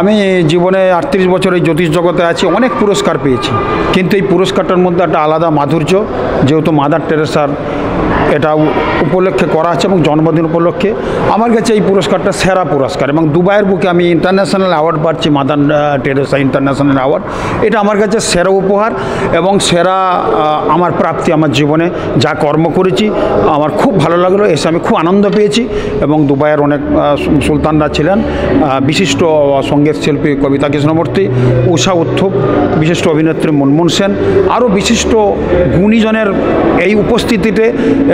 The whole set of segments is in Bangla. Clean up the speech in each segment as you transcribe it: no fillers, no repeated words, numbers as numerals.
আমি জীবনে 38 বছরের জ্যোতিষ জগতে আছি, অনেক পুরস্কার পেয়েছি, কিন্তু এই পুরস্কারটার মধ্যে একটা আলাদা মাধুর্য, যেহেতু মাদার টেরেসার এটা উপলক্ষে করা আছে এবং জন্মদিন উপলক্ষে আমার কাছে এই পুরস্কারটা সেরা পুরস্কার। এবং দুবাইয়ের বুকে আমি ইন্টারন্যাশনাল অ্যাওয়ার্ড পাচ্ছি, মাদার টেরেসা ইন্টারন্যাশনাল অ্যাওয়ার্ড। এটা আমার কাছে সেরা উপহার এবং সেরা আমার প্রাপ্তি। আমার জীবনে যা কর্ম করেছি আমার খুব ভালো লাগলো, এসে আমি খুব আনন্দ পেয়েছি। এবং দুবাইয়ের অনেক সুলতানরা ছিলেন, বিশিষ্ট সঙ্গীত শিল্পী কবিতা কৃষ্ণমূর্তি, উষা উত্থুপ, বিশিষ্ট অভিনেত্রী মুনমুন সেন, আরও বিশিষ্ট গুণীজনের এই উপস্থিতিতে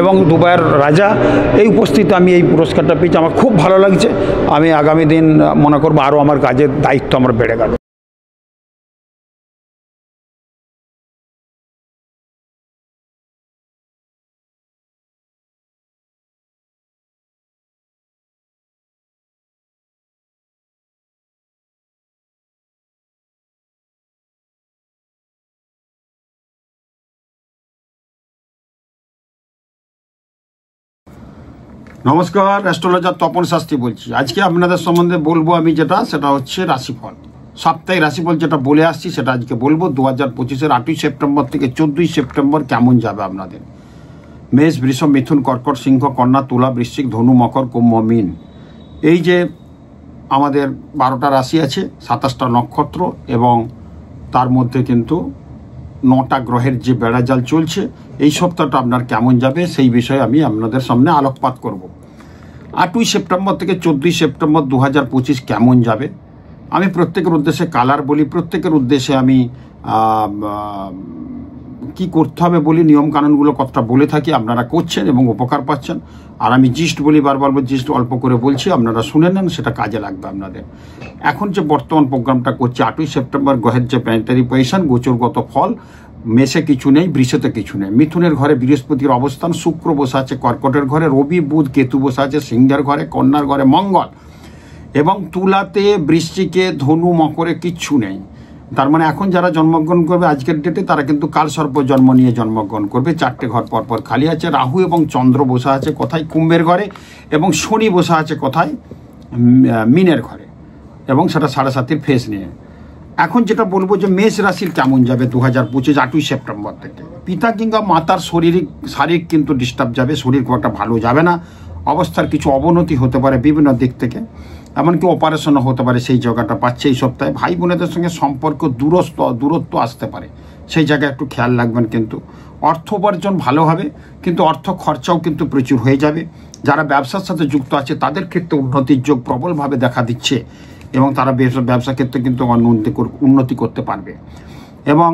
এবং দুবাইয়ের রাজা এই উপস্থিতিতে আমি এই পুরস্কারটা পেয়েছি। আমার খুব ভালো লাগছে। আমি আগামী দিন মনে করবো আরও আমার কাজের দায়িত্ব আমার বেড়ে গেল। নমস্কার, অ্যাস্ট্রোলজার তপন শাস্ত্রী বলছি। আজকে আপনাদের সম্বন্ধে বলবো আমি সেটা হচ্ছে রাশিফল, সাপ্তাহিক রাশিফল যেটা বলে আসছি সেটা আজকে বলবো। 2025-এর 8ই সেপ্টেম্বর থেকে 14ই সেপ্টেম্বর কেমন যাবে আপনাদের। মেষ, বৃষ, মিথুন, কর্কট, সিংহ, কন্যা, তুলা, বৃশ্চিক, ধনু, মকর, কুম্ভ, মীন, এই যে আমাদের 12টা রাশি আছে, 27টা নক্ষত্র, এবং তার মধ্যে কিন্তু 9টা গ্রহের যে বেড়াজাল চলছে, এই সপ্তাহটা আপনার কেমন যাবে সেই বিষয়ে আমি আপনাদের সামনে আলোকপাত করব। 8ই সেপ্টেম্বর থেকে 14ই সেপ্টেম্বর 2025 কেমন যাবে। আমি প্রত্যেকের উদ্দেশ্যে কালার বলি, প্রত্যেকের উদ্দেশ্যে আমি কি করতে হবে বলি, নিয়মকানুনগুলো কতটা বলে থাকি, আপনারা করছেন এবং উপকার পাচ্ছেন। আর আমি জিস্ট বলি, বারবার জিস্ট অল্প করে বলছি, আপনারা শুনে নেন, সেটা কাজে লাগবে আপনাদের। এখন যে বর্তমান প্রোগ্রামটা করছি, 8ই সেপ্টেম্বর গ্রহের যে প্ল্যানেটারি পজিশন, গোচরগত ফল, মেষে কিছু নেই, বৃষতে কিছু নেই। মিথুনের ঘরে বৃহস্পতির অবস্থান, শুক্র বসে আছে কর্কটের ঘরে, রবি, বুধ, কেতু বসে আছে সিংহের ঘরে, কন্যার ঘরে মঙ্গল, এবং তুলাতে, বৃশ্চিকে, ধনু, মকরে কিচ্ছু নেই। তার মানে এখন যারা জন্মগ্রহণ করবে আজকের ডেটে, তারা কিন্তু কাল সর্প জন্ম নিয়ে জন্মগ্রহণ করবে। 4টে ঘর পরপর খালি আছে। রাহু এবং চন্দ্র বসে আছে কোথায়, কুম্ভের ঘরে, এবং শনি বসে আছে কোথায়, মিনের ঘরে, এবং সেটা 7.5-এর ফেস নিয়ে। এখন যেটা বলবো যে মেষ রাশির কেমন যাবে 2025 8ই সেপ্টেম্বর থেকে। পিতা কিংবা মাতার শারীরিক কিন্তু ডিস্টার্ব যাবে, শরীর খুব একটা ভালো যাবে না, অবস্থার কিছু অবনতি হতে পারে বিভিন্ন দিক থেকে, এমনকি অপারেশনও হতে পারে, সেই জায়গাটা পাচ্ছে এই সপ্তাহে। ভাই বোনেদের সঙ্গে সম্পর্ক দূরত্ব আসতে পারে, সেই জায়গায় একটু খেয়াল রাখবেন। কিন্তু অর্থ উপার্জন ভালো হবে, কিন্তু অর্থ খরচাও কিন্তু প্রচুর হয়ে যাবে। যারা ব্যবসার সাথে যুক্ত আছে তাদের ক্ষেত্রে উন্নতির যোগ প্রবলভাবে দেখা দিচ্ছে, এবং তারা ব্যবসা ক্ষেত্রে কিন্তু উন্নতি করতে পারবে। এবং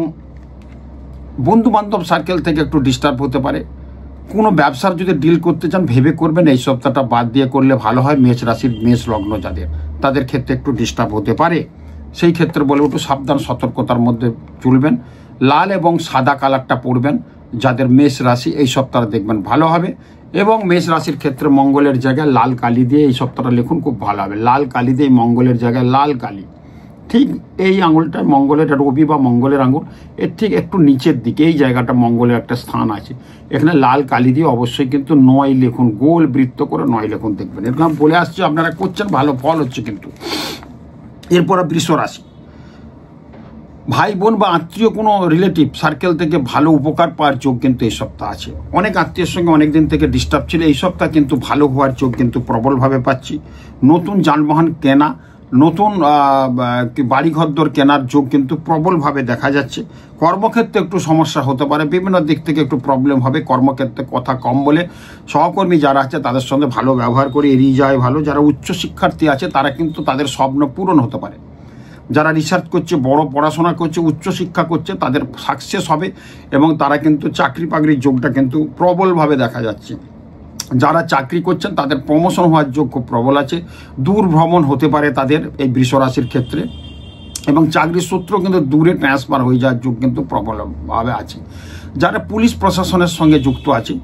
বন্ধু বান্ধব সার্কেল থেকে একটু ডিস্টার্ব হতে পারে। কোনো ব্যবসার যদি ডিল করতে চান ভেবে করবেন, এই সপ্তাহটা বাদ দিয়ে করলে ভালো হয়। মেষ রাশির, মেষ লগ্ন যাদের, তাদের ক্ষেত্রে একটু ডিস্টার্ব হতে পারে, সেই ক্ষেত্রে বলে একটু সাবধান, সতর্কতার মধ্যে চলবেন। লাল এবং সাদা কালারটা পরবেন যাদের মেষ রাশি, এই সপ্তাহে দেখবেন ভালো হবে। এবং মেষ রাশির ক্ষেত্রে মঙ্গলের জায়গায় লাল কালি দিয়ে এই সপ্তাহটা লিখুন, খুব ভালো হবে। লাল কালি দিয়ে মঙ্গলের জায়গায় লাল কালি, ঠিক এই আঙুলটা মঙ্গলের, রবি বা মঙ্গলের আঙুল, এর ঠিক একটু নিচের দিকে এই জায়গাটা মঙ্গলের একটা স্থান আছে, এখানে লাল কালি দিয়ে অবশ্যই কিন্তু 9 লিখুন, গোল বৃত্ত করে 9 লিখুন, দেখবেন। এরকম বলে আসছে, আপনারা করছেন, ভালো ফল হচ্ছে কিন্তু। এরপর বৃষ রাশি, ভাই বোন বা আত্মীয় কোনো রিলেটিভ সার্কেল থেকে ভালো উপকার পাওয়ার যোগ কিন্তু এই সপ্তাহ আছে। অনেক আত্মীয়ের সঙ্গে অনেক দিন থেকে ডিস্টার্ব ছিল, এই সপ্তাহ কিন্তু ভালো হওয়ার যোগ কিন্তু প্রবলভাবে পাচ্ছি। নতুন যানবাহন কেনা, নতুন বাড়িঘর কেনার যোগ কিন্তু প্রবলভাবে দেখা যাচ্ছে। কর্মক্ষেত্রে একটু সমস্যা হতে পারে, বিভিন্ন দিক থেকে একটু প্রবলেম হবে। কর্মক্ষেত্রে কথা কম বলে, সহকর্মী যারা আছে তাদের সঙ্গে ভালো ব্যবহার করে এড়িয়ে যায় ভালো। যারা উচ্চ শিক্ষার্থী আছে তারা কিন্তু তাদের স্বপ্ন পূরণ হতে পারে। যারা রিসার্চ করছে, বড় পড়াশোনা করছে, উচ্চশিক্ষা করছে, তাদের সাকসেস হবে, এবং তারা কিন্তু চাকরি বাকরির যোগটা কিন্তু প্রবলভাবে দেখা যাচ্ছে। যারা চাকরি করছেন তাদের প্রমোশন হওয়ার যোগ খুব প্রবল আছে। দূর ভ্রমণ হতে পারে তাদের এই বৃষ রাশির ক্ষেত্রে, এবং চাকরির সূত্র কিন্তু দূরে ট্রান্সফার হয়ে যাওয়ার যোগ কিন্তু প্রবলভাবে আছে। যারা পুলিশ প্রশাসনের সঙ্গে যুক্ত আছে,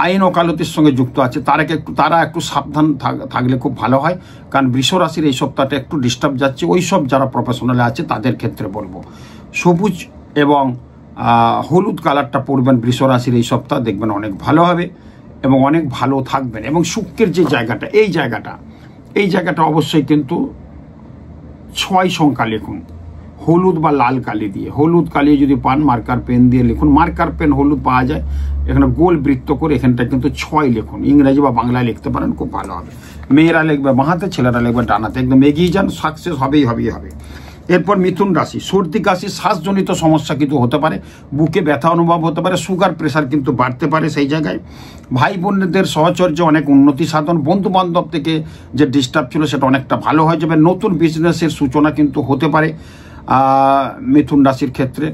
আইন ওকালতির সঙ্গে যুক্ত আছে, তারা একটু সাবধান থাকলে খুব ভালো হয়, কারণ বৃষ রাশির এই সপ্তাহটা একটু ডিস্টার্ব যাচ্ছে। ওই সব যারা প্রফেশনালে আছে তাদের ক্ষেত্রে বলবো সবুজ এবং হলুদ কালারটা পরবেন বৃষ রাশির এই সপ্তাহ, দেখবেন অনেক ভালো হবে এবং অনেক ভালো থাকবেন। এবং শুক্রের যে জায়গাটা, এই জায়গাটা অবশ্যই কিন্তু 6 সংখ্যা লিখুন হলুদ বা লাল কালি দিয়ে। হলুদ কালি যদি পান মার্কার পেন দিয়ে লিখুন, মার্কার পেন হলুদ পাওয়া যায়, এখানে গোল বৃত্ত করে এখানটা কিন্তু 6 লিখুন। ইংরেজি বা বাংলায় লিখতে পারেন, খুব ভালো হবে। মেয়েরা লিখবে বাঁহাতে, ছেলেরা লিখবে ডানাতে। একদম এগিয়ে যান, সাকসেস হবেই হবে। এরপর মিথুন রাশি, সর্দি কাশি শ্বাসজনিত সমস্যা কিন্তু হতে পারে, বুকে ব্যথা অনুভব হতে পারে, সুগার প্রেশার কিন্তু বাড়তে পারে সেই জায়গায়। ভাই বোনদের সহচর্যে অনেক উন্নতি সাধন, বন্ধু বান্ধব থেকে যে ডিস্টার্ব ছিল সেটা অনেকটা ভালো হয়ে যাবে। নতুন বিজনেসের সূচনা কিন্তু হতে পারে মিথুন রাশির ক্ষেত্রে।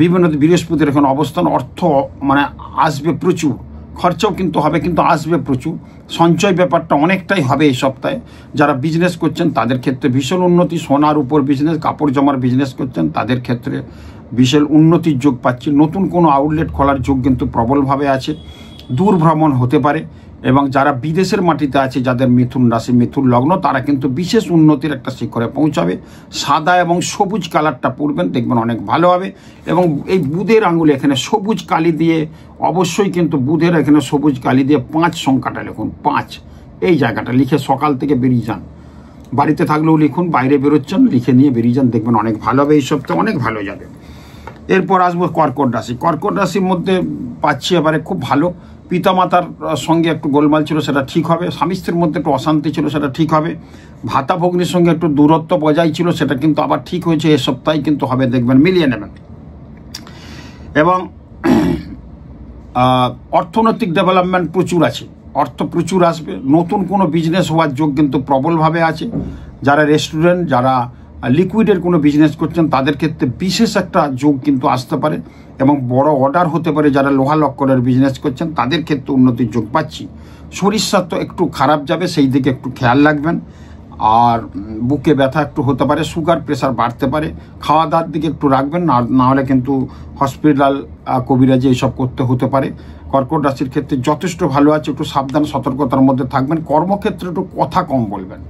বিভিন্ন বৃহস্পতির এখন অবস্থান, অর্থ মানে আসবে প্রচুর, খরচাও কিন্তু হবে, কিন্তু আসবে প্রচুর। সঞ্চয় ব্যাপারটা অনেকটাই হবে এই সপ্তাহে। যারা বিজনেস করছেন তাদের ক্ষেত্রে ভীষণ উন্নতি, সোনার উপর বিজনেস, কাপড় জামার বিজনেস করছেন তাদের ক্ষেত্রে বিশাল উন্নতির যোগ পাচ্ছি। নতুন কোনো আউটলেট খোলার যোগ কিন্তু প্রবলভাবে আছে। দূর ভ্রমণ হতে পারে, এবং যারা বিদেশের মাটিতে আছে, যাদের মিথুন রাশি মিথুন লগ্ন, তারা কিন্তু বিশেষ উন্নতির একটা শিখরে পৌঁছাবে। সাদা এবং সবুজ কালারটা পরবেন, দেখবেন অনেক ভালো হবে। এবং এই বুধের আঙুলে এখানে সবুজ কালি দিয়ে, অবশ্যই কিন্তু বুধের এখানে সবুজ কালি দিয়ে 5 সংখ্যাটা লিখুন। 5 এই জায়গাটা লিখে সকাল থেকে বেরিয়ে যান। বাড়িতে থাকলেও লিখুন, বাইরে বেরোচ্ছেন লিখে নিয়ে বেরিয়ে যান, দেখবেন অনেক ভালো হবে। এই সপ্তাহে অনেক ভালো যাবে। এরপর আসবো কর্কট রাশি। কর্কট রাশির মধ্যে পাচ্ছি এবারে খুব ভালো। পিতামাতার সঙ্গে একটু গোলমাল ছিল, সেটা ঠিক হবে। স্বামী স্ত্রীর মধ্যে একটু অশান্তি ছিল, সেটা ঠিক হবে। ভাতা ভগ্নির সঙ্গে একটু দূরত্ব বজায় ছিল, সেটা কিন্তু আবার ঠিক হয়েছে। এ সপ্তাহে কিন্তু হবে, দেখবেন মিলিয়ে নেবেন। এবং অর্থনৈতিক ডেভেলপমেন্ট প্রচুর আছে, অর্থ প্রচুর আসবে। নতুন কোনো বিজনেস হওয়ার যোগ কিন্তু প্রবলভাবে আছে। যারা রেস্টুরেন্ট, যারা লিকুইডের কোনো বিজনেস করছেন তাদের ক্ষেত্রে বিশেষ একটা যোগ কিন্তু আসতে পারে, এবং বড় অর্ডার হতে পারে। যারা লোহা লক্করের বিজনেস করছেন তাদের ক্ষেত্রে উন্নতির যোগ পাচ্ছি। শরীর স্বাস্থ্য একটু খারাপ যাবে, সেই দিকে একটু খেয়াল রাখবেন। আর বুকে ব্যথা একটু হতে পারে, সুগার প্রেশার বাড়তে পারে। খাওয়া দাওয়ার দিকে একটু রাখবেন, না হলে কিন্তু হসপিটাল কবিরাজি এইসব করতে হতে পারে। কর্কট রাশির ক্ষেত্রে যথেষ্ট ভালো আছে, একটু সাবধান সতর্কতার মধ্যে থাকবেন। কর্মক্ষেত্রে একটু কথা কম বলবেন।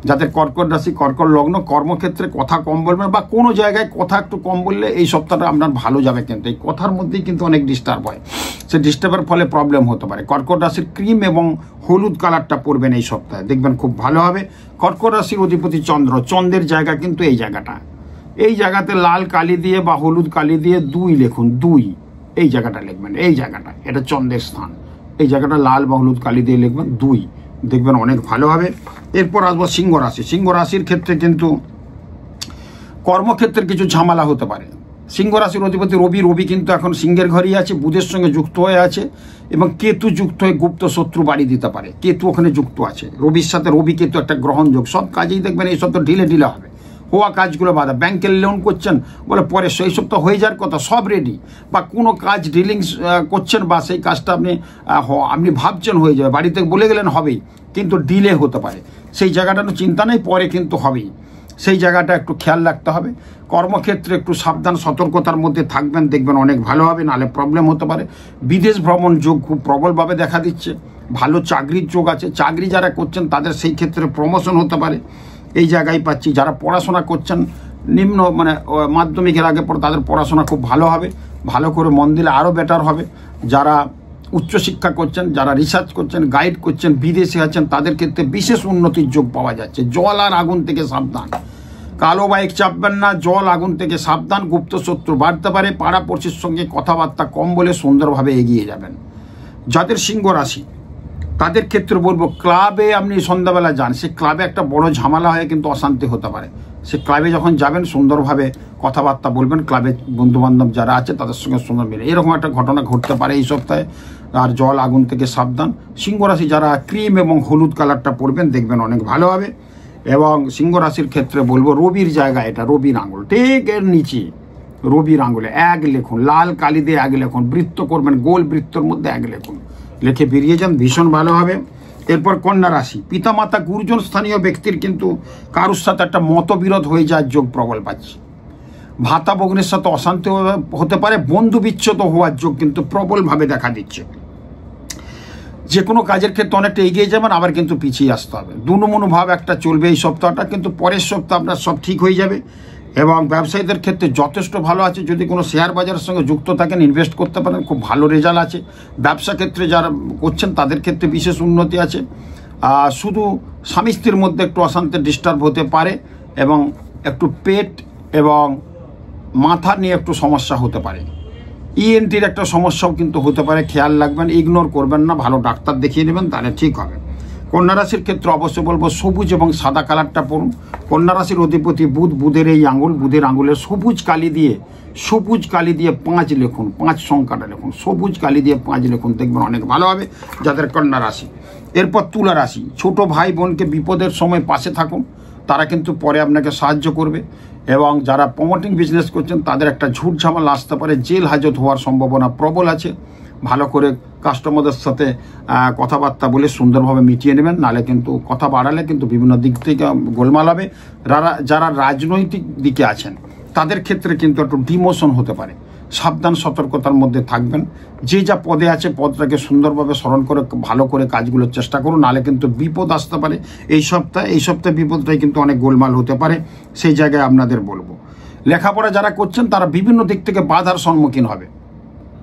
যাদের কর্কট রাশি কর্কট লগ্ন, কর্মক্ষেত্রে কথা কম বলবেন, বা কোনো জায়গায় কথা একটু কম বললে এই সপ্তাহটা আপনার ভালো যাবে। কিন্তু এই কথার মধ্যেই কিন্তু অনেক ডিস্টার্ব হয়, সে ডিস্টার্বের ফলে প্রবলেম হতে পারে। কর্কট রাশির ক্রিম এবং হলুদ কালারটা পরবেন এই সপ্তাহে, দেখবেন খুব ভালো হবে। কর্কট রাশির অধিপতি চন্দ্র, চন্দ্রের জায়গা কিন্তু এই জায়গাটা, এই জায়গাতে লাল কালি দিয়ে বা হলুদ কালি দিয়ে 2 লিখুন। 2 এই জায়গাটা লিখবেন, এই জায়গাটা, এটা চন্দ্রের স্থান। এই জায়গাটা লাল বা হলুদ কালি দিয়ে লিখবেন 2, দেখবেন অনেক ভালো হবে। এরপর আসবো সিংহ রাশি। সিংহ রাশির ক্ষেত্রে কিন্তু কর্মক্ষেত্রে কিছু ঝামেলা হতে পারে। সিংহ রাশির অধিপতি রবি, রবি কিন্তু এখন সিংহের ঘরেই আছে, বুধের সঙ্গে যুক্ত হয়ে আছে, এবং কেতু যুক্ত হয়ে গুপ্ত শত্রু বাড়ি দিতে পারে। কেতু ওখানে যুক্ত আছে, রবির সাথে রবি কেতু একটা গ্রহণযোগ। সব কাজেই দেখবেন এই সপ্তাহ ঢিলে ঢিলে হবে, হওয়া কাজগুলো বাধা। ব্যাংকের লোন করছেন বলে পরে সেই সপ্তাহ হয়ে যাওয়ার কথা, সব রেডি। বা কোনো কাজ ডিলিংস করছেন, বা সেই কাজটা আপনি ভাবছেন হয়ে যাবে, বাড়িতে বলে গেলেন হবেই, কিন্তু ডিলে হতে পারে। সেই জায়গাটা চিন্তা নেই, পরে কিন্তু হবেই। সেই জায়গাটা একটু খেয়াল রাখতে হবে। কর্মক্ষেত্রে একটু সাবধান সতর্কতার মধ্যে থাকবেন, দেখবেন অনেক ভালো হবে, নাহলে প্রবলেম হতে পারে। বিদেশ ভ্রমণ যোগ খুব প্রবলভাবে দেখা দিচ্ছে। ভালো চাকরির যোগ আছে, চাকরি যারা করছেন তাদের সেই ক্ষেত্রে প্রমোশন হতে পারে, এই জায়গায় পাচ্ছি। যারা পড়াশোনা করছেন নিম্ন মানে মাধ্যমিকের আগে পর, তাদের পড়াশোনা খুব ভালো হবে, ভালো করে মন দিলে আরও বেটার হবে। যারা উচ্চশিক্ষা করছেন, যারা রিসার্চ করছেন, গাইড করছেন, বিদেশে আছেন, তাদের ক্ষেত্রে বিশেষ উন্নতির যোগ পাওয়া যাচ্ছে। জল আর আগুন থেকে সাবধান, কালো বাইক চাপবেন না, জল আগুন থেকে সাবধান। গুপ্ত শত্রু বাড়তে পারে। পাড়াপড়শির সঙ্গে কথাবার্তা কম বলে সুন্দরভাবে এগিয়ে যাবেন। যাদের সিংহ রাশি তাদের ক্ষেত্রে বলবো, ক্লাবে আপনি সন্ধ্যাবেলা যান, সে ক্লাবে একটা বড় ঝামেলা হয়ে কিন্তু অশান্তি হতে পারে। সে ক্লাবে যখন যাবেন সুন্দরভাবে কথাবার্তা বলবেন, ক্লাবে বন্ধুবান্ধব যারা আছে তাদের সঙ্গে সুন্দর মিলে, এরকম একটা ঘটনা ঘটতে পারে এই সপ্তাহে। আর জল আগুন থেকে সাবধান। সিংহ রাশি যারা ক্রিম এবং হলুদ কালারটা পরবেন, দেখবেন অনেক ভালো হবে। এবং সিংহ রাশির ক্ষেত্রে বলবো, রবির জায়গা এটা, রবির আঙুল ঠিক এর নিচে, রবির আঙুলে 1 লিখুন, লাল কালি দিয়ে 1 লিখুন, বৃত্ত করবেন, গোল বৃত্তর মধ্যে 1 লিখুন, লিখে বেরিয়ে যান, ভীষণ ভালো হবে। এরপর কন্যা রাশি, পিতামাতা গুরুজন স্থানীয় ব্যক্তির কিন্তু কারোর সাথে একটা মতবিরোধ হয়ে যাওয়ার যোগ প্রবল পাচ্ছি। ভাতা ভগ্নের সাথে অশান্তি হতে পারে, বন্ধু বিচ্ছেদ হওয়ার যোগ কিন্তু প্রবলভাবে দেখা দিচ্ছে। যে কোনো কাজের ক্ষেত্রে অনেকটা এগিয়ে যাবেন, আবার কিন্তু পিছিয়ে আসতে হবে। দুনুমুনু ভাব একটা চলবে এই সপ্তাহটা, কিন্তু পরের সপ্তাহ আপনার সব ঠিক হয়ে যাবে। এবং ব্যবসায়ীদের ক্ষেত্রে যথেষ্ট ভালো আছে। যদি কোনো শেয়ার বাজারের সঙ্গে যুক্ত থাকেন, ইনভেস্ট করতে পারেন, খুব ভালো রেজাল্ট আছে। ব্যবসা ক্ষেত্রে যারা করছেন তাদের ক্ষেত্রে বিশেষ উন্নতি আছে। শুধু স্বামী স্ত্রীর মধ্যে একটু অশান্তি ডিস্টার্ব হতে পারে, এবং একটু পেট এবং মাথা নিয়ে একটু সমস্যা হতে পারে। ইএনটির একটা সমস্যাও কিন্তু হতে পারে, খেয়াল রাখবেন, ইগনোর করবেন না, ভালো ডাক্তার দেখিয়ে নেবেন, তাহলে ঠিক হবে। কন্যা রাশির ক্ষেত্রে অবশ্যই বলবো সবুজ এবং সাদা কালারটা পড়ুন। কন্যা রাশির অধিপতি বুধ, বুধের এই আঙুল, বুধের আঙুলে সবুজ কালি দিয়ে 5 লিখুন, 5 সংখ্যাটা লিখুন, সবুজ কালি দিয়ে 5 লিখুন, দেখবেন অনেক ভালো হবে যাদের কন্যা রাশি। এরপর তুলা রাশি, ছোট ভাই বোনকে বিপদের সময় পাশে থাকুন, তারা কিন্তু পরে আপনাকে সাহায্য করবে। এবং যারা প্রমোটিং বিজনেস করছেন তাদের একটা ঝুট ঝামেলা আসতে পারে, জেল হাজত হওয়ার সম্ভাবনা প্রবল আছে। ভালো করে কাস্টমারদের সাথে কথাবার্তা বলে সুন্দরভাবে মিটিয়ে নেবেন, নাহলে কিন্তু কথা বাড়ালে কিন্তু বিভিন্ন দিক থেকে গোলমাল হবে। যারা রাজনৈতিক দিকে আছেন তাদের ক্ষেত্রে কিন্তু একটু ডিমোশন হতে পারে, সাবধান সতর্কতার মধ্যে থাকবেন। যে যা পদে আছে পদটাকে সুন্দরভাবে স্মরণ করে ভালো করে কাজগুলোর চেষ্টা করুন, নাহলে কিন্তু বিপদ আসতে পারে। এই সপ্তাহে বিপদটাই কিন্তু অনেক গোলমাল হতে পারে, সেই জায়গায় আপনাদের বলবো। লেখাপড়া যারা করছেন তারা বিভিন্ন দিক থেকে বাধার সম্মুখীন হবে,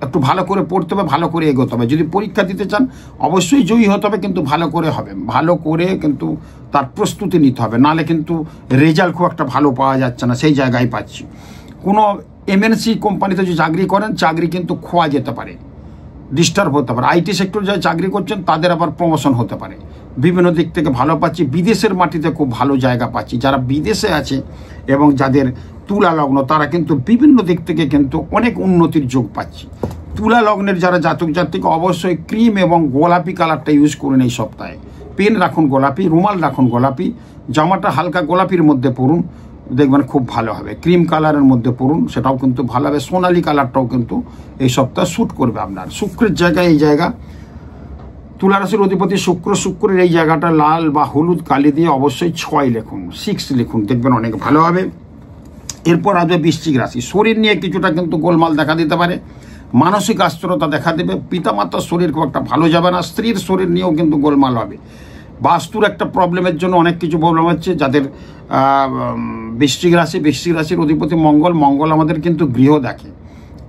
একটু ভালো করে পড়তে হবে, ভালো করে এগোতে হবে। যদি পরীক্ষা দিতে চান অবশ্যই জয়ী হতে হবে, কিন্তু ভালো করে হবে, ভালো করে কিন্তু তার প্রস্তুতি নিতে হবে, নাহলে কিন্তু রেজাল্ট খুব একটা ভালো পাওয়া যাচ্ছে না, সেই জায়গায় পাচ্ছি। কোনো এমএনসি কোম্পানিতে যদি চাকরি করেন, চাকরি কিন্তু খোয়া যেতে পারে, ডিস্টার্ব হতে পারে। আইটি সেক্টর যারা চাকরি করছেন তাদের আবার প্রমোশন হতে পারে, বিভিন্ন দিক থেকে ভালো পাচ্ছি। বিদেশের মাটিতে খুব ভালো জায়গা পাচ্ছি। যারা বিদেশে আছে এবং যাদের তুলা লগ্ন তারা কিন্তু বিভিন্ন দিক থেকে কিন্তু অনেক উন্নতির যোগ পাচ্ছি। তুলা লগ্নের যারা জাতক জাতিকে অবশ্যই ক্রিম এবং গোলাপি কালারটা ইউজ করুন এই সপ্তাহে। পেন রাখুন গোলাপি, রুমাল রাখুন গোলাপি, জামাটা হালকা গোলাপির মধ্যে পরুন, দেখবেন খুব ভালো হবে। ক্রিম কালারের মধ্যে পরুন, সেটাও কিন্তু ভালো হবে। সোনালি কালারটাও কিন্তু এই সপ্তাহে শ্যুট করবে আপনার। শুক্রের জায়গায় এই জায়গা, তুলা রাশির অধিপতি শুক্রের এই জায়গাটা লাল বা হলুদ কালি দিয়ে অবশ্যই 6 লিখুন, 6 লিখুন, দেখবেন অনেক ভালো হবে। এরপর আসবে বৃশ্চিক রাশি। শরীর নিয়ে কিছুটা কিন্তু গোলমাল দেখা দিতে পারে, মানসিক আশ্চর্যতা দেখা দেবে। পিতামাতার শরীর খুব একটা ভালো যাবে না, স্ত্রীর শরীর নিয়েও কিন্তু গোলমাল হবে। বাস্তুর একটা প্রবলেমের জন্য অনেক কিছু প্রবলেম হচ্ছে। যাদের বৃশ্চিক রাশির অধিপতি মঙ্গল আমাদের কিন্তু গৃহ দেখে।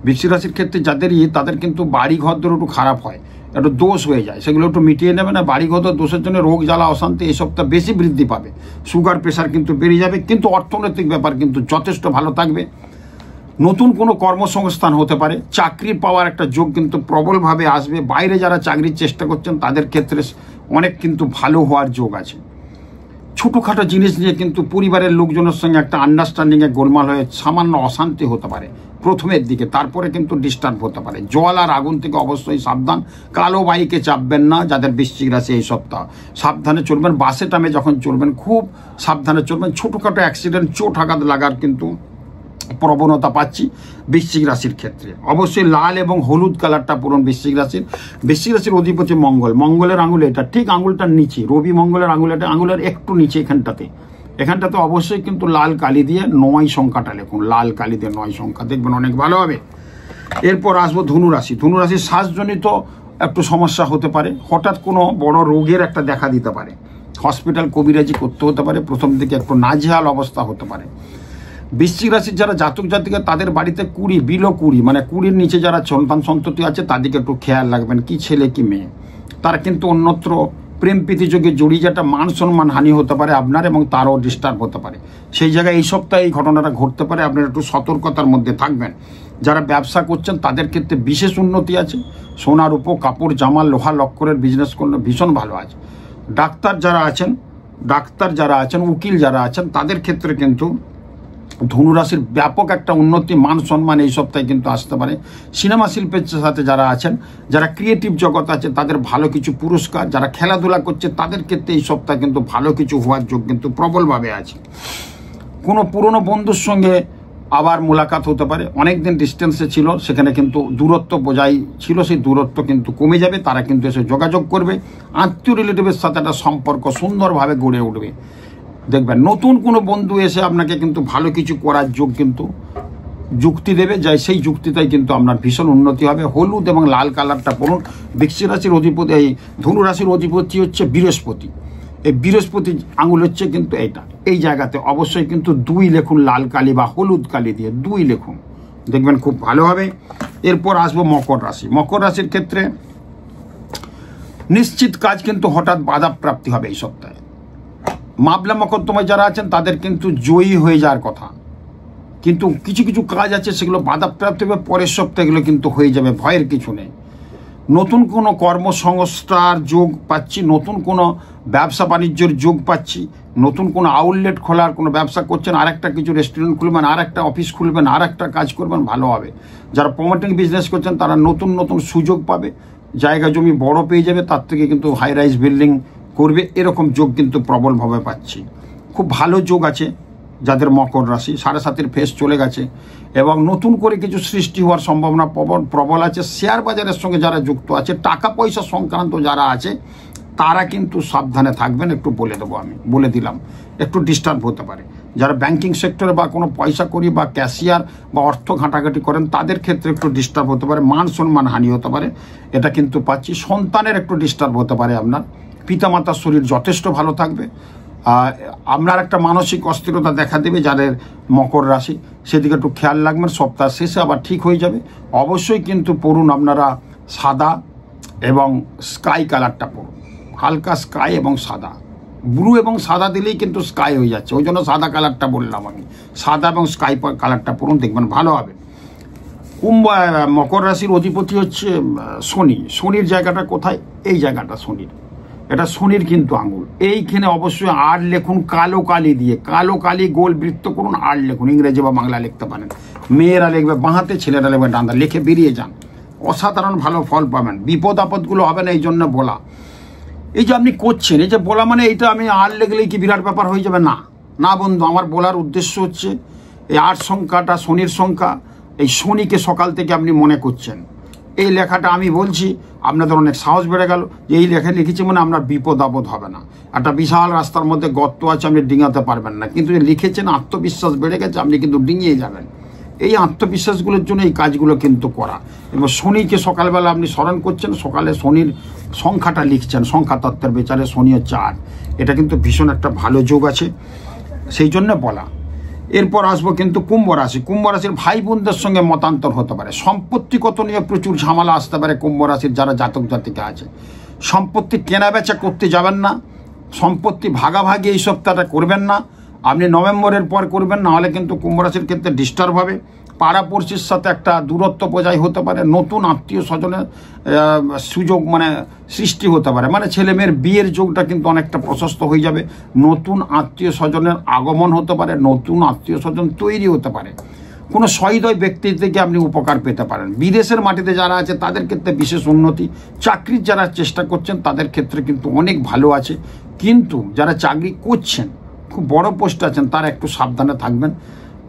বৃশ্চিক রাশির ক্ষেত্রে যাদের তাদের কিন্তু বাড়ি ঘর ধরে একটু খারাপ হয়, একটু দোষ হয়ে যায়, সেগুলো একটু মিটিয়ে নেবে না। বাড়ি ঘর দোষের জন্য রোগ জ্বালা অশান্তি এই সপ্তাহ বেশি বৃদ্ধি পাবে, সুগার প্রেশার কিন্তু বেড়ে যাবে। কিন্তু অর্থনৈতিক ব্যাপার কিন্তু যথেষ্ট ভালো থাকবে। নতুন কোনো কর্মসংস্থান হতে পারে, চাকরি পাওয়ার একটা যোগ কিন্তু প্রবলভাবে আসবে। বাইরে যারা চাকরির চেষ্টা করছেন তাদের ক্ষেত্রে অনেক কিন্তু ভালো হওয়ার যোগ আছে। ছোটোখাটো জিনিস নিয়ে কিন্তু পরিবারের লোকজনের সঙ্গে একটা আন্ডারস্ট্যান্ডিংয়ে গোলমাল হয়ে সামান্য অশান্তি হতে পারে প্রথমের দিকে, তারপরে কিন্তু ডিস্টার্ব হতে পারে। জল আর আগুন থেকে অবশ্যই সাবধান। কালো বাইকে চাপবেন না যাদের বৃশ্চিক রাশি এই সপ্তাহ, সাবধানে চলবেন। বাসে টামে যখন চলবেন খুব সাবধানে চলবেন। ছোটোখাটো অ্যাক্সিডেন্ট, চোট আঘাত লাগার কিন্তু প্রবণতা পাচ্ছি বৃশ্চিক রাশির ক্ষেত্রে। অবশ্যই লাল এবং হলুদ কালারটা পূরণ বৃশ্চিক রাশির অধিপতি মঙ্গলের আঙুলে, এটা ঠিক আঙুলটার নিচে, রবি মঙ্গলের আঙুলের একটু নিচে এখানটাতে অবশ্যই কিন্তু লাল কালি দিয়ে 9 সংখ্যাটা লিখুন, লাল কালি দিয়ে 9 সংখ্যা, দেখবেন অনেক ভালো হবে। এরপর আসবো ধনুরাশির শ্বাসজনিত একটু সমস্যা হতে পারে, হঠাৎ কোনো বড় রোগের একটা দেখা দিতে পারে, হসপিটাল কবিরাজি করতে হতে পারে, প্রথম দিকে একটু নাজেহাল অবস্থা হতে পারে। বৃশ্চিক রাশির যারা জাতক জাতিকা তাদের বাড়িতে 20 মানে 20-র নিচে যারা সন্তান সন্ততি আছে তাদেরকে একটু খেয়াল রাখবেন, কি ছেলে কি মেয়ে। তারা কিন্তু অন্যত্র প্রেম প্রীতিযোগে জড়িয়ে যাটা মান সম্মান হানি হতে পারে আপনার, এবং তারও ডিস্টার্ব হতে পারে। সেই জায়গায় এই সপ্তাহে এই ঘটনাটা ঘটতে পারে, আপনারা একটু সতর্কতার মধ্যে থাকবেন। যারা ব্যবসা করছেন তাদের ক্ষেত্রে বিশেষ উন্নতি আছে। সোনার উপর কাপড় জামা লোহা লক্করের বিজনেস করলে ভীষণ ভালো আছে। ডাক্তার যারা আছেন উকিল যারা আছেন তাদের ক্ষেত্রে কিন্তু ধনুরাশির ব্যাপক একটা উন্নতি, মান সম্মান এই সপ্তাহে কিন্তু আসতে পারে। সিনেমা শিল্পের সাথে যারা আছেন, যারা ক্রিয়েটিভ জগৎ আছে তাদের ভালো কিছু পুরস্কার, যারা খেলাধুলা করছে তাদের ক্ষেত্রে এই সপ্তাহে কিন্তু ভালো কিছু হওয়ার যোগ কিন্তু প্রবলভাবে আছে। কোনো পুরনো বন্ধুর সঙ্গে আবার মোলাকাত হতে পারে। অনেকদিন ডিস্টেন্সে ছিল, সেখানে কিন্তু দূরত্ব বজায় ছিল, সেই দূরত্ব কিন্তু কমে যাবে, তারা কিন্তু এসে যোগাযোগ করবে। আত্মীয় রিলেটিভের সাথে একটা সম্পর্ক সুন্দরভাবে গড়ে উঠবে। দেখবেন নতুন কোনো বন্ধু এসে আপনাকে কিন্তু ভালো কিছু করার যোগ কিন্তু যুক্তি দেবে, যাই সেই যুক্তিটাই কিন্তু আপনার ভীষণ উন্নতি হবে। হলুদ এবং লাল কালারটা পড়ুন। বৃশ্চিক রাশির অধিপতি, এই ধনুরাশির অধিপতি হচ্ছে বৃহস্পতি। এই বৃহস্পতি আঙুল হচ্ছে কিন্তু এইটা, এই জায়গাতে অবশ্যই কিন্তু 2 লিখুন, লাল কালি বা হলুদ কালি দিয়ে 2 লিখুন, দেখবেন খুব ভালো হবে। এরপর আসবো মকর রাশির ক্ষেত্রে নিশ্চিত কাজ কিন্তু হঠাৎ বাধা প্রাপ্তি হবে এই সপ্তাহে। মামলা মকদ্দমায় যারা আছেন তাদের কিন্তু জয়ী হয়ে যাওয়ার কথা, কিন্তু কিছু কিছু কাজ আছে সেগুলো বাধাপ্রাপ্ত হবে, পরের সপ্তাহে এগুলো কিন্তু হয়ে যাবে, ভয়ের কিছু নেই। নতুন কোনো কর্মসংস্থার যোগ পাচ্ছি, নতুন কোনো ব্যবসা বাণিজ্যের যোগ পাচ্ছি, নতুন কোনো আউটলেট খোলার কোনো ব্যবসা করছেন, আর একটা কিছু রেস্টুরেন্ট খুলবেন, আর একটা অফিস খুলবেন, আর একটা কাজ করবেন, ভালো হবে। যারা প্রমোটিং বিজনেস করছেন তারা নতুন নতুন সুযোগ পাবে, জায়গা জমি বড় পেয়ে যাবে, তার থেকে কিন্তু হাই রাইজ বিল্ডিং করবে, এরকম যোগ কিন্তু প্রবলভাবে পাচ্ছি। খুব ভালো যোগ আছে যাদের মকর রাশি। 7.5 ফেস চলে গেছে এবং নতুন করে কিছু সৃষ্টি হওয়ার সম্ভাবনা প্রবল আছে। শেয়ার বাজারের সঙ্গে যারা যুক্ত আছে, টাকা পয়সা সংক্রান্ত যারা আছে, তারা কিন্তু সাবধানে থাকবেন, একটু বলে দেবো, আমি বলে দিলাম, একটু ডিস্টার্ব হতে পারে। যারা ব্যাংকিং সেক্টরে বা কোনো পয়সা করি বা ক্যাশিয়ার বা অর্থ ঘাঁটাঘাঁটি করেন তাদের ক্ষেত্রে একটু ডিস্টার্ব হতে পারে, মান সম্মান হানি হতে পারে, এটা কিন্তু পাচ্ছি। সন্তানের একটু ডিস্টার্ব হতে পারে, আপনার পিতামাতার শরীর যথেষ্ট ভালো থাকবে। আপনার একটা মানসিক অস্থিরতা দেখা দেবে যাদের মকর রাশি, সেদিকে একটু খেয়াল রাখবেন। সপ্তাহ শেষে আবার ঠিক হয়ে যাবে। অবশ্যই কিন্তু পড়ুন আপনারা সাদা এবং স্কাই কালারটা পড়ুন, হালকা স্কাই এবং সাদা, ব্লু এবং সাদা দিলেই কিন্তু স্কাই হয়ে যাচ্ছে, ওই জন্য সাদা কালারটা বললাম আমি। সাদা এবং স্কাই কালারটা পড়ুন, দেখবেন ভালো হবে। মকর রাশির অধিপতি হচ্ছে শনি। শনির জায়গাটা কোথায়? এই জায়গাটা শনির, এটা শনির কিন্তু আঙুল। এইখানে অবশ্যই আর লিখুন কালো কালি দিয়ে, কালো কালি গোল বৃত্ত করুন, আর লিখুন, ইংরেজি বা বাংলা লিখতে পারেন। মেয়েরা লিখবে বাঁহাতে, ছেলেরা লিখবে ডান্ডা, লিখে বেরিয়ে যান, অসাধারণ ভালো ফল পাবেন। বিপদ আপদগুলো হবে না, এই জন্য বলা। এই যে আপনি করছেন, এই যে বলা মানে এইটা আমি আর লিখলেই কি বিরাট ব্যাপার হয়ে যাবে? না না বন্ধু, আমার বলার উদ্দেশ্য হচ্ছে এই 8 সংখ্যাটা শনির সংখ্যা। এই শনিকে সকাল থেকে আপনি মনে করছেন, এই লেখাটা আমি বলছি, আপনাদের অনেক সাহস বেড়ে গেল যে এই লেখা লিখেছি মানে আপনার বিপদ আপদ হবে না। একটা বিশাল রাস্তার মধ্যে গর্ত আছে, আপনি ডিঙাতে পারবেন না, কিন্তু লিখেছেন, আত্মবিশ্বাস বেড়ে গেছে, আপনি কিন্তু ডিঙিয়ে যাবেন। এই আত্মবিশ্বাসগুলোর জন্য এই কাজগুলো কিন্তু করা। এবং শনিকে সকালবেলা আপনি স্মরণ করছেন, সকালে শনির সংখ্যাটা লিখছেন, সংখ্যা তত্ত্বের বিচারে শনি হচ্ছে 8। এটা কিন্তু ভীষণ একটা ভালো যোগ আছে, সেই জন্য বলা। এরপর আসবো কিন্তু কুম্ভ রাশি। কুম্ভ রাশির ভাই বোনদের সঙ্গে মতান্তর হতে পারে, সম্পত্তিগত নিয়ে প্রচুর ঝামেলা আসতে পারে। কুম্ভ রাশির যারা জাতক জাতিকা আছে, সম্পত্তি কেনা বেচা করতে যাবেন না, সম্পত্তি ভাগাভাগি এই সপ্তাহটা করবেন না, আপনি নভেম্বরের পর করবেন, নাহলে কিন্তু কুম্ভ রাশির ক্ষেত্রে ডিস্টার্ব হবে। পাড়াপড়শির সাথে একটা দূরত্ব বজায় হতে পারে, নতুন আত্মীয় স্বজনের সুযোগ মানে সৃষ্টি হতে পারে, মানে ছেলে মেয়ের বিয়ের যোগটা কিন্তু অনেকটা প্রশস্ত হয়ে যাবে। নতুন আত্মীয় স্বজনের আগমন হতে পারে, নতুন আত্মীয় স্বজন তৈরি হতে পারে, কোনো সহৃদয় ব্যক্তি থেকে আপনি উপকার পেতে পারেন। বিদেশের মাটিতে যারা আছে তাদের ক্ষেত্রে বিশেষ উন্নতি। চাকরির যারা চেষ্টা করছেন তাদের ক্ষেত্রে কিন্তু অনেক ভালো আছে, কিন্তু যারা চাকরি করছেন, খুব বড় পোস্টে আছেন, তারা একটু সাবধানে থাকবেন।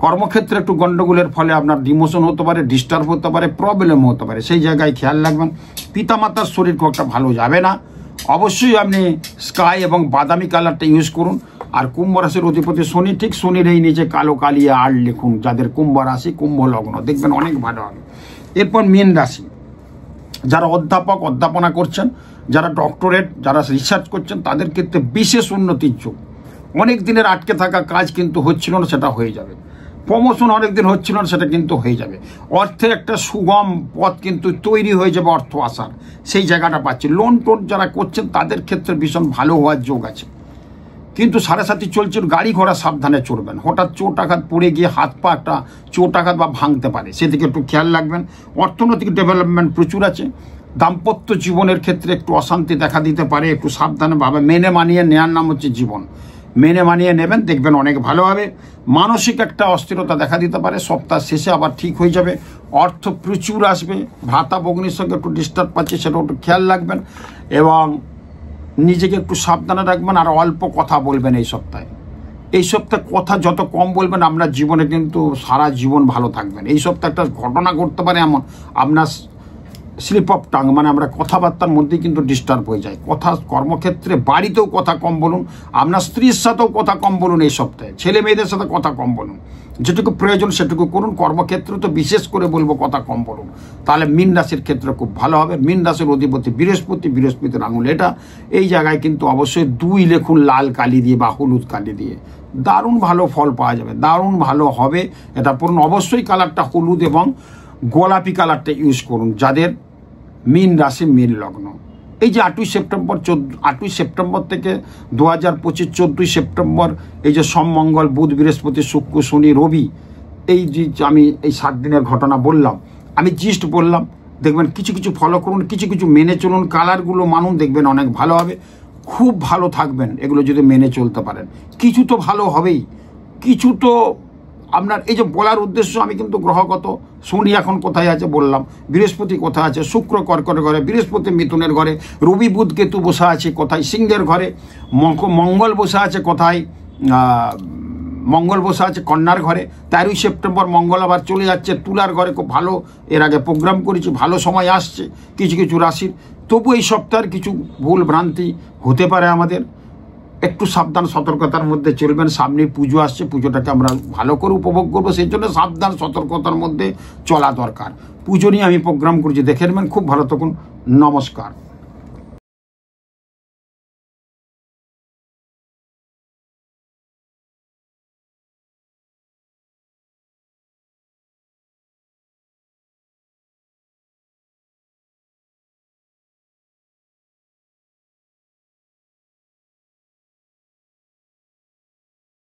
কর্মক্ষেত্রে একটু গন্ডগোলের ফলে আপনার ডিমোশন হতে পারে, ডিস্টার্ব হতে পারে, প্রবলেম হতে পারে, সেই জায়গায় খেয়াল রাখবেন। পিতামাতার শরীর খুব একটা ভালো যাবে না। অবশ্যই আপনি স্কাই এবং বাদামি কালারটা ইউজ করুন। আর কুম্ভ রাশির অধিপতি শনি, ঠিক শনির এই নিচে কালো কালিয়ে আর লিখুন, যাদের কুম্ভ রাশি, কুম্ভ লগ্ন, দেখবেন অনেক ভালো হবে। এরপর মীন রাশি, যারা অধ্যাপক অধ্যাপনা করছেন, যারা ডক্টরেট, যারা রিসার্চ করছেন, তাদের ক্ষেত্রে বিশেষ উন্নতির যোগ। অনেক দিনের আটকে থাকা কাজ কিন্তু হচ্ছিল না, সেটা হয়ে যাবে। প্রমোশন অনেকদিন হচ্ছিল না, সেটা কিন্তু হয়ে যাবে। অর্থের একটা সুগম পথ কিন্তু তৈরি হয়ে যাবে, অর্থ আসার সেই জায়গাটা পাচ্ছি। লোন টোন যারা করছেন তাদের ক্ষেত্রে ভীষণ ভালো হওয়ার যোগ আছে, কিন্তু 7.5 চলছে, গাড়ি ঘোড়া সাবধানে চড়বেন। হঠাৎ চোট আঘাত পড়ে গিয়ে হাত পা একটা চোট আঘাত বা ভাঙতে পারে, সেদিকে একটু খেয়াল রাখবেন। অর্থনৈতিক ডেভেলপমেন্ট প্রচুর আছে। দাম্পত্য জীবনের ক্ষেত্রে একটু অশান্তি দেখা দিতে পারে, একটু সাবধানেভাবে মেনে মানিয়ে নেওয়ার নাম হচ্ছে জীবন, মেনে মানিয়ে নেবেন, দেখবেন অনেক ভালো হবে। মানসিক একটা অস্থিরতা দেখা দিতে পারে, সপ্তাহ শেষে আবার ঠিক হয়ে যাবে। অর্থ প্রচুর আসবে। ভ্রাতা ভগ্নির সঙ্গে একটু ডিস্টার্ব পাচ্ছে, সেটাও একটু খেয়াল রাখবেন এবং নিজেকে একটু সাবধানে রাখবেন। আর অল্প কথা বলবেন এই সপ্তাহে। এই সপ্তাহে কথা যত কম বলবেন, আপনার জীবনে কিন্তু সারা জীবন ভালো থাকবেন। এই সপ্তাহে একটা ঘটনা ঘটতে পারে এমন, আপনার স্লিপ অফ টাং মানে আমরা কথাবার্তার মধ্যেই কিন্তু ডিস্টার্ব হয়ে যায়। কথা কর্মক্ষেত্রে, বাড়িতেও কথা কম বলুন, আপনার স্ত্রীর সাথেও কথা কম বলুন এই সপ্তাহে, ছেলে মেয়েদের সাথে কথা কম বলুন, যেটুকু প্রয়োজন সেটুকু করুন। কর্মক্ষেত্রে তো বিশেষ করে বলবো কথা কম বলুন, তাহলে মীন রাশির ক্ষেত্রে খুব ভালো হবে। মীন রাশির অধিপতি বৃহস্পতি, বৃহস্পতির আঙুল এটা। এই জায়গায় কিন্তু অবশ্যই 2 লিখুন লাল কালি দিয়ে বা হলুদ কালি দিয়ে, দারুণ ভালো ফল পাওয়া যাবে, দারুণ ভালো হবে। এটা পড়ুন। অবশ্যই কালারটা হলুদ এবং গোলাপি কালারটা ইউজ করুন যাদের মীন রাশি, মীন লগ্ন। এই যে 8ই সেপ্টেম্বর থেকে 2025 14ই সেপ্টেম্বর এই যে সোম মঙ্গল বুধ বৃহস্পতি শুক্র শনি রবি, এই যে আমি এই 7 দিনের ঘটনা বললাম, আমি জিস্ট বললাম, দেখবেন কিছু কিছু ফলো করুন, কিছু কিছু মেনে চলুন, কালারগুলো মানুন, দেখবেন অনেক ভালো হবে, খুব ভালো থাকবেন এগুলো যদি মেনে চলতে পারেন। কিছু তো ভালো হবেই, কিছু তো আপনার এই যে বলার উদ্দেশ্য, আমি কিন্তু গ্রহগত শনি এখন কোথায় আছে বললাম, বৃহস্পতি কোথায় আছে, শুক্র কর্কটের ঘরে, বৃহস্পতি মিথুনের ঘরে, রবি বুধ কেতু বসে আছে কোথায় সিংহের ঘরে, মঙ্গল বসে আছে কোথায়, মঙ্গল বসে আছে কন্যার ঘরে। 13ই সেপ্টেম্বর মঙ্গল আবার চলে যাচ্ছে তুলার ঘরে, খুব ভালো, এর আগে প্রোগ্রাম করেছি, ভালো সময় আসছে কিছু কিছু রাশির। তবু এই সপ্তাহের কিছু ভুল ভ্রান্তি হতে পারে, আমাদের একটু সাবধান সতর্কতার মধ্যে চলবেন। সামনে পুজো আসছে, পুজোটাকে আমরা ভালো করে উপভোগ করবো, সেই জন্য সাবধান সতর্কতার মধ্যে চলা দরকার। পুজো নিয়ে আমি প্রোগ্রাম করছি, দেখে নেবেন। খুব ভালো থাকুন, নমস্কার।